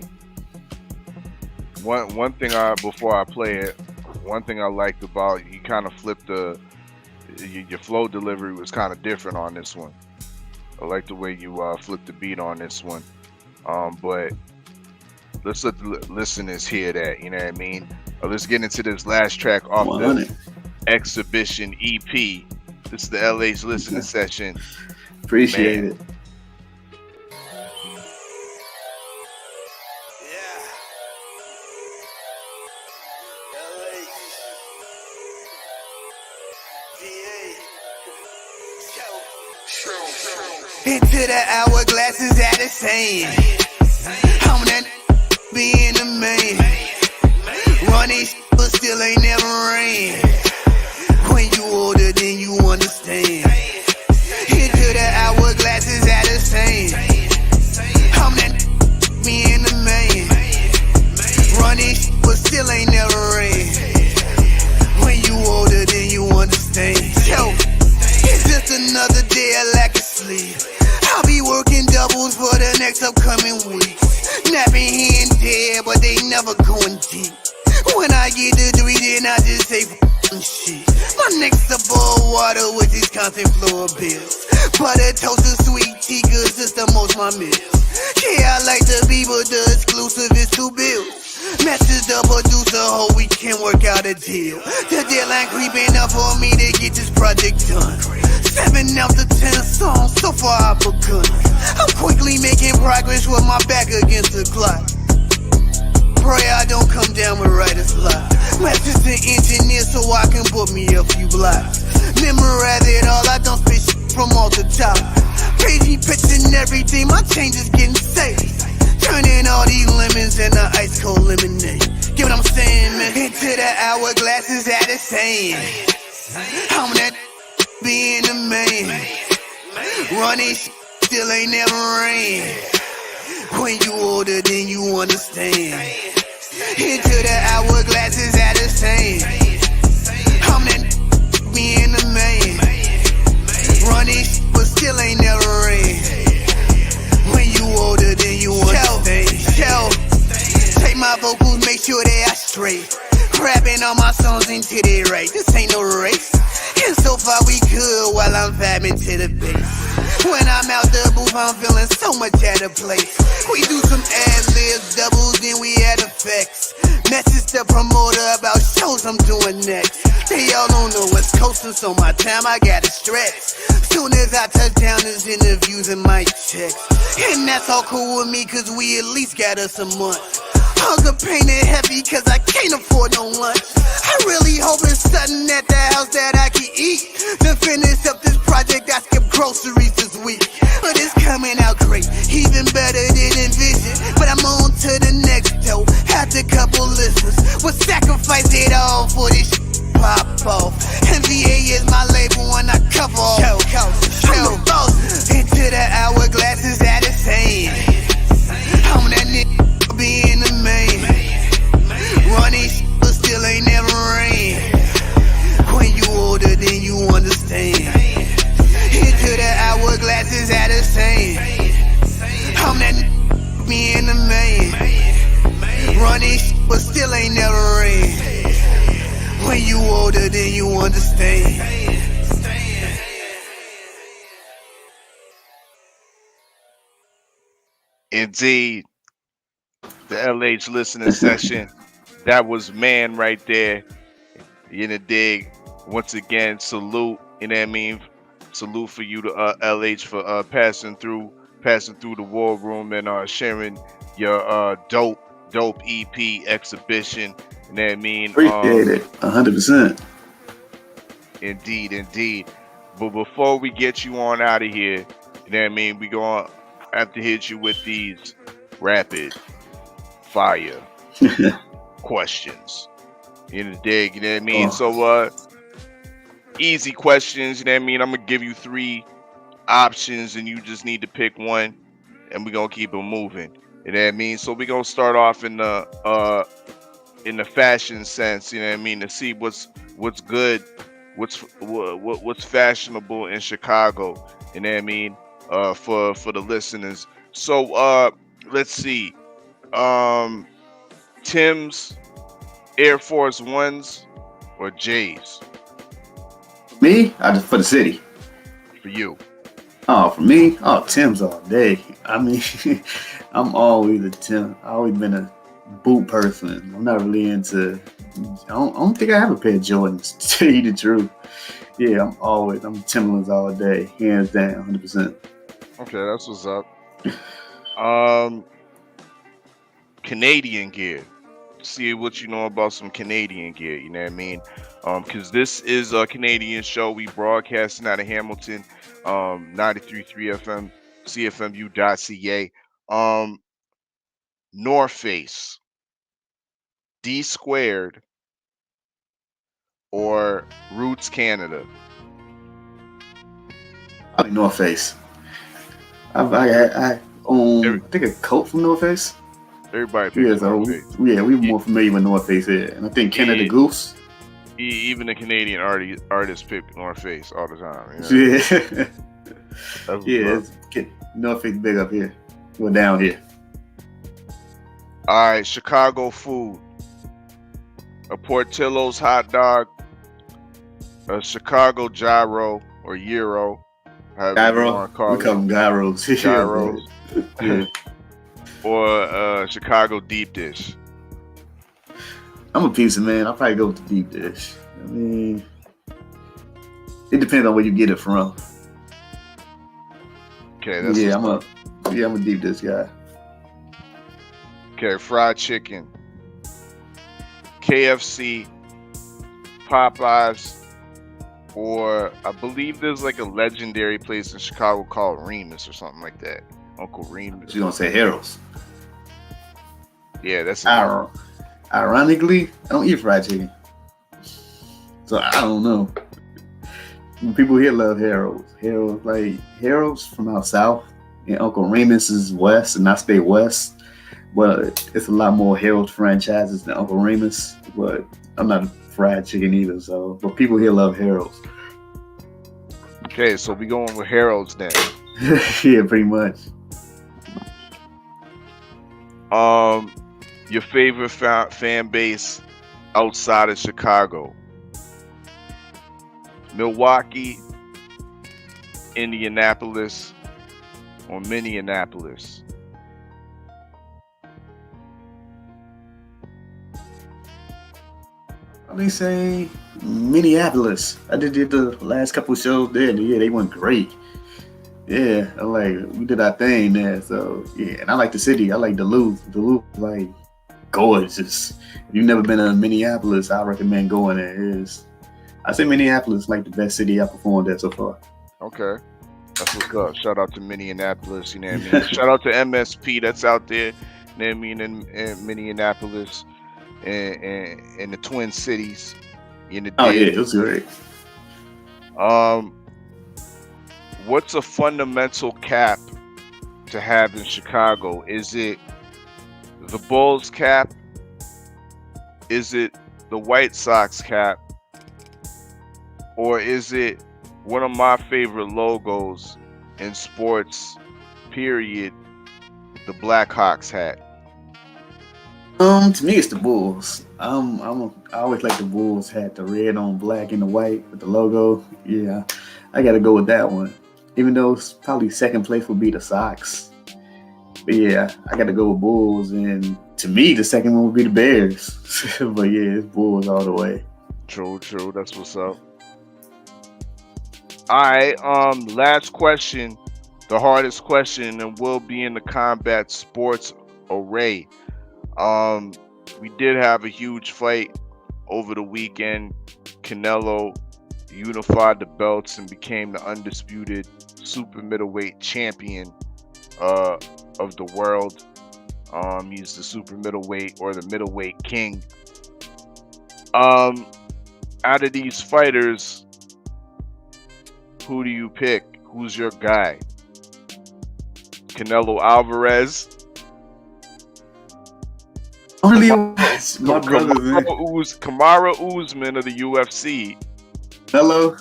One thing before I play it, one thing I liked about you kind of flipped your flow delivery was kind of different on this one. I like the way you flipped the beat on this one. But let's let the listeners hear that, you know what I mean? Let's get into this last track off the XXXibition EP. This is the LH listening session. Appreciate it. Into the hourglasses at the same. I'm that being the man. Running but still ain't never rain. When you older then you understand. Into the hourglasses at the same. I'm that being the man. Running but still ain't never rain. When you older then you understand. Yo, it's just another day of lack of sleep. I'll be working doubles for the next upcoming weeks. Napping here and there, but they never going deep. When I get the 3, then I just say shit. My neck's above water with these constant floor bills. Butter toast and sweet tea, cause it's the most my meals. Yeah, I like the be, but the exclusive is 2 bills. Message the producer, hope we can work out a deal. The deadline creeping up for me to get this project done. 7 out of 10 songs, so far I've begun. I'm quickly making progress with my back against the clock. Pray I don't come down with writer's block. Message the engineer so I can put me a few blocks. Memorize it all, I don't spit shit from off the top. Crazy pitching everything, my change is getting safe. Turning all these lemons into ice cold lemonade. Get what I'm saying, man? Into the hourglass is at the same. I'm that being the man. Running still ain't never rain. When you older, then you understand. Into the hourglass is at the same. I'm that being the man. Running but still ain't never rain. When you older, then you understand. Take my vocals, make sure they are straight. Rapping all my songs into they right. This ain't no race. And so far we good while I'm vibing to the bass. When I'm out the booth, I'm feeling so much out of place. We do some ad-libs, doubles, then we add effects. Message the promoter about shows I'm doing next. They all on the West Coast, and so my time I gotta stretch. Soon as I touch down, there's interviews and mic checks. And that's all cool with me, cause we at least got us a month. Hunger painted heavy, cause I can't afford no lunch. I really hope it's something at the house that I can eat. To finish up this project, I skipped groceries this week. But it's coming out great, even better than envisioned. But I'm on to the next though, after a couple listens. We'll sacrifice it all for this pop off. MVA is my label when I cover off. I'm the boss. Into the hourglass is at the same. I'm that nigga being the man. Running but still ain't never rain. When you older, then you understand. Into the hourglass is at the same. I'm that nigga being the man. Running but still ain't never rain. When you older, then you understand. Indeed, the LH listening session. That was man right there. You know, dig. Once again, salute. You know what I mean? Salute for you to LH for passing through the war room and sharing your dope EP exhibition. You know what I mean? Appreciate it, 100%. Indeed. But before we get you on out of here, you know what I mean? We gonna have to hit you with these rapid fire questions. You know, dig. You know what I mean? So easy questions. You know what I mean? I'm gonna give you 3 options, and you just need to pick one, and we're gonna keep it moving. You know what I mean? So we're gonna start off in the fashion sense. You know what I mean? To see what's good, what's fashionable in Chicago. You know what I mean? For the listeners. So let's see. Tim's Air Force Ones or J's? Me? I just for the city. For you. Oh, for me? Oh, Tim's all day. I mean, I'm always a Tim. I've always been a boot person. I'm not really into. I don't think I have a pair of Jordans, to tell you the truth. Yeah, I'm Timberlands all day, hands down, 100%. Okay, that's what's up. Canadian gear. See what you know about some Canadian gear, you know what I mean? Because this is a Canadian show. We broadcasting out of Hamilton, 93.3 FM, CFMU.ca. North Face, D Squared, or Roots Canada? Probably North Face. I own, I think a coat from North Face. Everybody picks North Face. Yeah, we're more familiar with North Face here. And I think Canada Goose. Even the Canadian artists pick North Face all the time. You know? Yeah. North Face big up here. We're down here. All right, Chicago food. A Portillo's hot dog, a Chicago gyro or gyro. Gyro. We call them gyros. Gyros. Yeah. Or Chicago deep dish. I'm a pizza man. I'll probably go with the deep dish. I mean, it depends on where you get it from. Okay, that's I'm a deep dish guy. Okay, fried chicken, KFC, Popeyes, or I believe there's like a legendary place in Chicago called Remus or something like that. Uncle Remus. You gonna say Harold's? Yeah, that's Ironically, I don't eat fried chicken, so I don't know. People here love Harold's. Harold's from out south, and Uncle Remus is west, and I stay west. But it's a lot more Harold's franchises than Uncle Remus. But I'm not a fried chicken either, so. But people here love Harold's. Okay, so we going with Harold's then. Yeah, pretty much. Your favorite fan base outside of Chicago? Milwaukee, Indianapolis, or Minneapolis? They say Minneapolis. I did the last couple of shows there. Yeah, they went great. Yeah, we did our thing there. So yeah, and I like the city. I like Duluth. Duluth, like gorgeous. If you've never been to Minneapolis, I recommend going there. I say Minneapolis is like the best city I performed at so far. Okay, that's what's up. Shout out to Minneapolis. You know what I mean? Shout out to MSP that's out there. You know what I mean? In Minneapolis. In the Twin Cities, yeah, it was great. What's a fundamental cap to have in Chicago? Is it the Bulls cap? Is it the White Sox cap? Or is it one of my favorite logos in sports, period, the Blackhawks hat? To me, it's the Bulls. I always like the Bulls hat, the red on black and the white with the logo. Yeah, I got to go with that one. Even though it's probably second place would be the Sox. But yeah, I got to go with Bulls. And to me, the second one would be the Bears. But yeah, it's Bulls all the way. True. That's what's up. All right. Last question, the hardest question, and will be in the combat sports array. We did have a huge fight over the weekend. Canelo unified the belts and became the undisputed super middleweight champion of the world. He's the super middleweight or the middleweight king. Out of these fighters, who do you pick? Who's your guy? Canelo Alvarez? My brother, Kamara Usman of the UFC. Hello.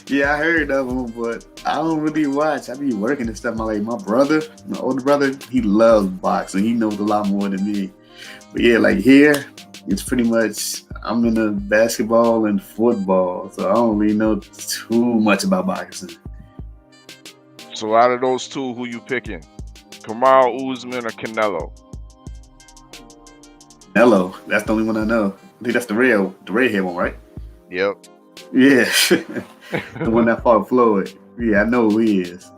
Yeah, I heard of him, but I don't really watch. I be working and stuff. My older brother, he loves boxing. He knows a lot more than me. But yeah, like here, it's pretty much I'm into basketball and football, so I don't really know too much about boxing. So out of those two, who you picking? Kamara Usman or Canelo? Canelo. That's the only one I know. I think that's the redhead one, right? Yep. Yeah. The one that fought Floyd. Yeah, I know who he is.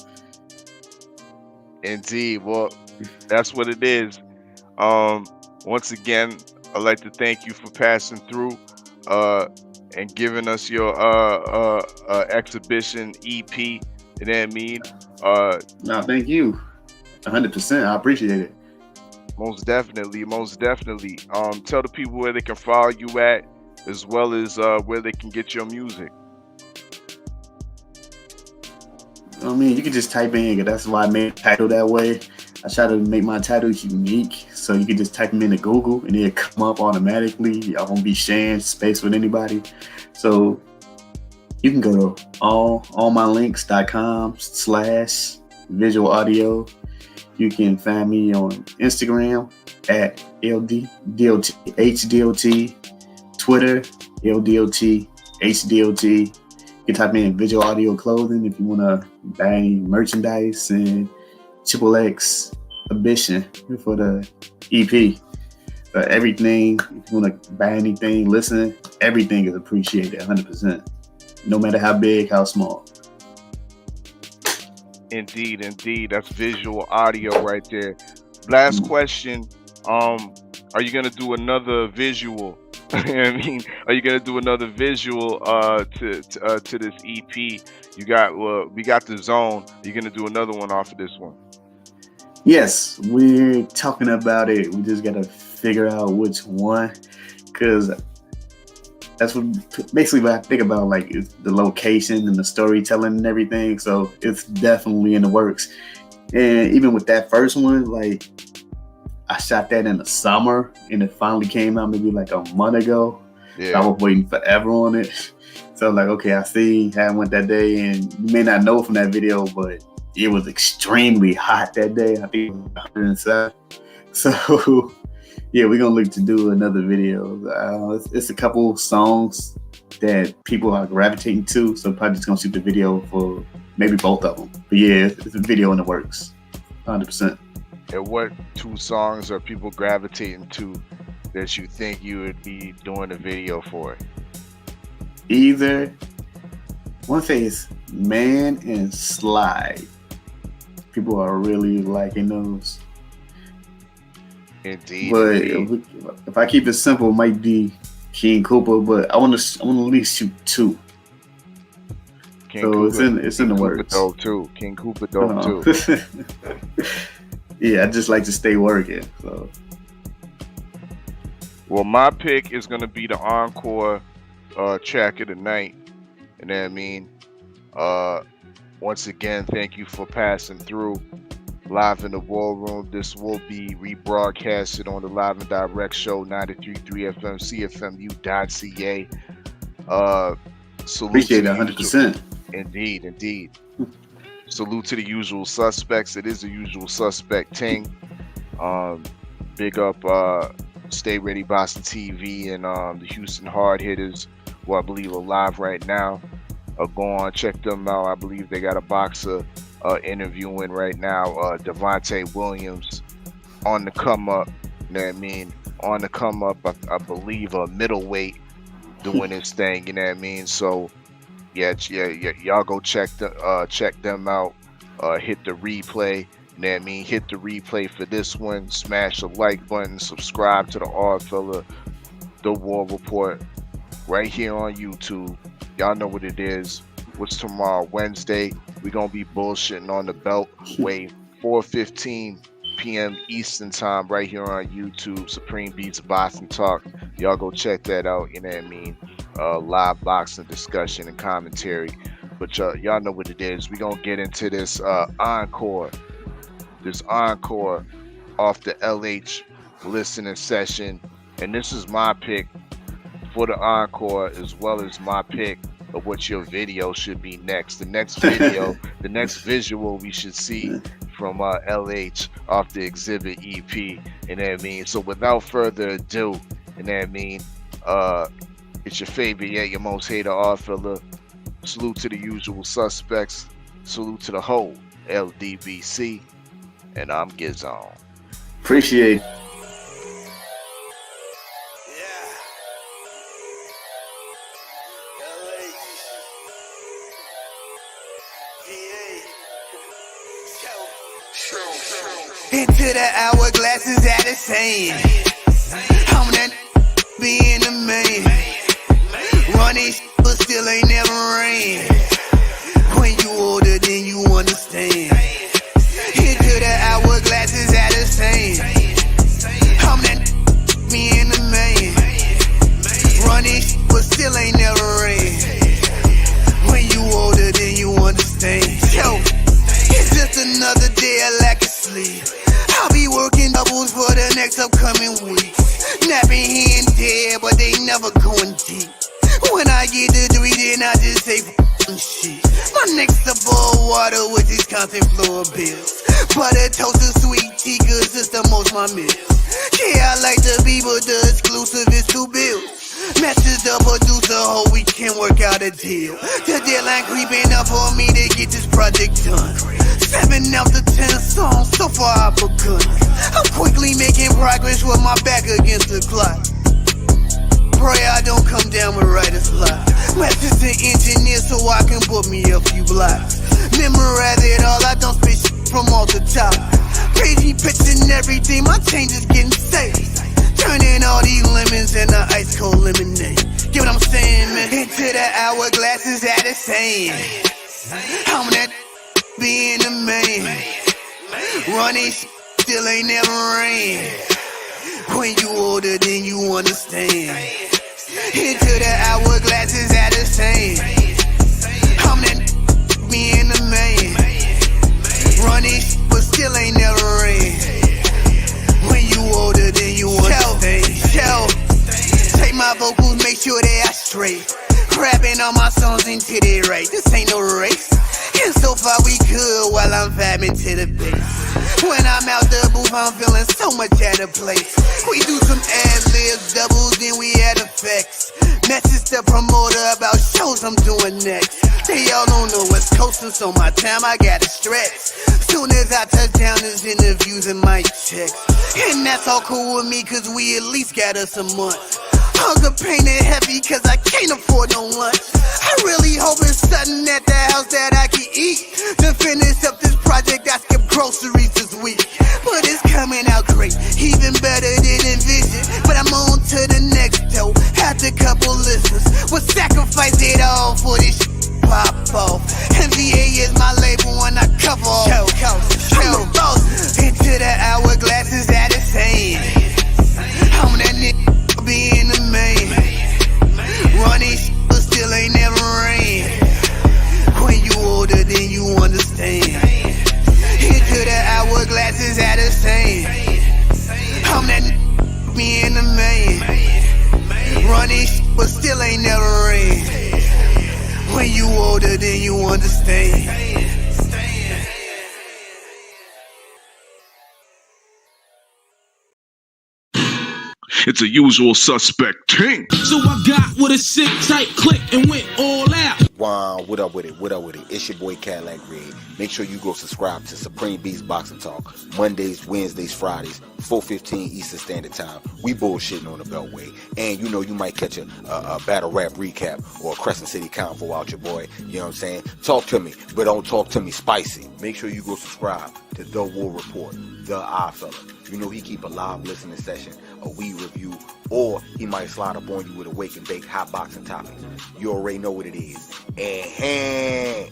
Indeed. Well, that's what it is. Once again, I'd like to thank you for passing through and giving us your exhibition EP. You know what I mean? No, thank you. 100%. I appreciate it. Most definitely. Tell the people where they can follow you at, as well as where they can get your music. I mean, you can just type in, that's why I made the title that way. I try to make my titles unique, so you can just type them into Google and it'll come up automatically. I won't be sharing space with anybody. So you can go to allmylinks.com/visual audio. You can find me on Instagram at LDDOTHDOT, Twitter, LDOTHDOT. You can type in Visual Audio Clothing if you want to buy any merchandise, and XXXibition for the EP. everything. If you want to buy anything, listen, everything is appreciated 100%. No matter how big, how small. Indeed. That's visual audio right there. Last question. Are you gonna do another visual? I mean, are you gonna do another visual to this EP? We got the zone. You're gonna do another one off of this one? Yes, we're talking about it. We just gotta figure out which one, because that's basically what I think about, like, is the location and the storytelling and everything. So it's definitely in the works. And even with that first one, like, I shot that in the summer and it finally came out maybe like a month ago. Yeah. I was waiting forever on it. So I'm like, okay, I see how I went that day. And you may not know from that video, but it was extremely hot that day. I think it was 107. So yeah, we're going to look to do another video. It's a couple songs that people are gravitating to. So probably just going to shoot the video for maybe both of them. But yeah, it's a video in the works, 100%. And what two songs are people gravitating to that you think you would be doing a video for? Either, one thing is Man and Slide. People are really liking those. Indeed. But if I keep it simple, it might be King Koopa, but I want to at least shoot two. King so Koopa, it's in the works. Dope too. King Koopa dope too. Yeah, I just like to stay working. So. Well, my pick is gonna be the encore track of the night, and then I mean, once again, thank you for passing through live in the War Room. This will be rebroadcasted on the Live and Direct show, 93.3 FM, CFMU.ca. Appreciate it 100%. Indeed. Salute to the usual suspects. It is the usual suspect ting. Big up Stay Ready Boston TV and the Houston Hard Hitters, who I believe are live right now. Go on, check them out. I believe they got a boxer interviewing right now. Devontae Williams on the come up. You know what I mean? On the come up, I believe a middleweight doing his thing. You know what I mean? So yeah, y'all go check them out. Hit the replay. You know what I mean? Hit the replay for this one. Smash the like button. Subscribe to the Oddfella, The War Report, right here on YouTube. Y'all know what it is. What's tomorrow? Wednesday. We're gonna be bullshitting on the Beltway, 4:15 p.m. Eastern time, right here on YouTube. Supreme Beats Boxing Talk. Y'all go check that out. You know what I mean? Live boxing discussion and commentary. But y'all know what it is. We're gonna get into this encore. This encore off the LH listening session. And this is my pick for the encore, as well as my pick of what your video should be next. The next video, the next visual we should see from LH off the Exhibit EP. You know what I mean? So without further ado, you know what I mean? It's your favorite, yeah, your most hated Oddfella. Salute to the usual suspects. Salute to the whole LDBC. And I'm Gizon. Appreciate it. Into the hourglass is at the same. I'm that being the man. Running but still ain't never rain. When you older then you understand. Into the hourglass is at the same. I'm that being the man. Running but still ain't never rain. When you older then you understand. Yo, it's just another day of lack of sleep. I'll be working doubles for the next upcoming week. Napping here and there, but they never going deep. When I get the 3, then I just say shit. My neck's above water with these constant floor bills. Butter toast and sweet tea, cause it's the most my meals. Yeah, I like the be, but the exclusive is 2 bills. Message the producer, hope we can work out a deal. The deadline creeping up for me to get this project done. 7 out of 10 songs, so far I've begun. I'm Quickly making progress with my back against the clock. Pray I don't come down with writer's block. Message to engineer so I can book me a few blocks. Memorize it all, I don't spit shit from off the top. Crazy pitching everything, my change is getting safe. Turning all these lemons into ice cold lemonade. Get what I'm saying, man? Into the hourglass is at the same. I'm that being the man. Running still ain't never rain. When you older, then you understand. Into the hourglass is at the same. I'm that being the man. Running but still ain't never rain. When you older, then you understand. Take my vocals, make sure they are straight. Rapping all my songs into their right. This ain't no race. And so far we good while I'm vibing to the bass. When I'm out the booth, I'm feeling so much out of place. We do some ad-libs, doubles, then we add effects. Message the promoter about shows I'm doing next. They all don't know West Coasters, so my time I gotta stretch. Soon as I touch down, there's interviews and mic checks. And that's all cool with me, cause we at least got us a month. Hunger painted heavy cause I can't afford no lunch. I really hope it's something at the house that I can eat. To finish up this project, I skipped groceries this week. But it's coming out great, even better than envisioned. But I'm on to the next though, had a couple listeners. We'll sacrifice it all for this pop off. MVA is my label when I cover off. I'm the boss. Into the hourglass is at the same. I'm that nigga being the man. Running but still ain't never rain. When you older, then you understand. Into the hourglass is at the same. I'm that being the man. Running but still ain't never rain. When you older, then you understand. It's a usual suspect ting. So I got with a sick tight click and went all out. Wow, what up with it? What up with it? It's your boy Cadillac Red. Make sure you go subscribe to Supreme Beast Boxing Talk. Mondays, Wednesdays, Fridays, 4:15 Eastern Standard Time. We bullshitting on the Beltway. And you know you might catch a battle rap recap or a Crescent City convo out your boy. You know what I'm saying? Talk to me, but don't talk to me spicy. Make sure you go subscribe to The War Report, The Oddfella. You know he keep a live listening session, a weed review, or he might slide up on you with a wake and bake hot boxing topics. You already know what it is. And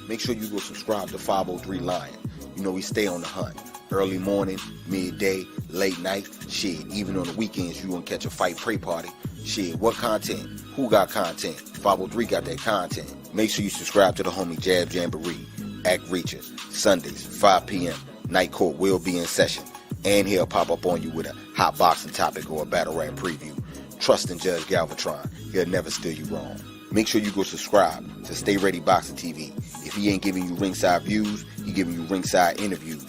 make sure you go subscribe to 503 Lion. You know we stay on the hunt. Early morning, midday, late night, shit. Even on the weekends, you gonna catch a fight pray party. Shit, what content? Who got content? 503 got that content. Make sure you subscribe to the homie Jab Jamboree, Act Reacher, Sundays, 5 p.m. Night Court will be in session. And he'll pop up on you with a hot boxing topic or a battle rap preview. Trust in Judge Galvatron. He'll never steer you wrong. Make sure you go subscribe to Stay Ready Boxing TV. If he ain't giving you ringside views, he giving you ringside interviews.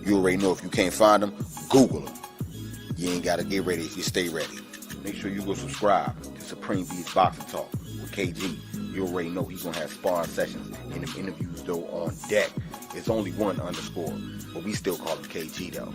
You already know if you can't find them, Google them. You ain't got to get ready if you stay ready. Make sure you go subscribe to Supreme Beast Boxing Talk with KG. You already know he's going to have sparring sessions and them interviews, though, on deck. It's only one underscore, but we still call him KG, though.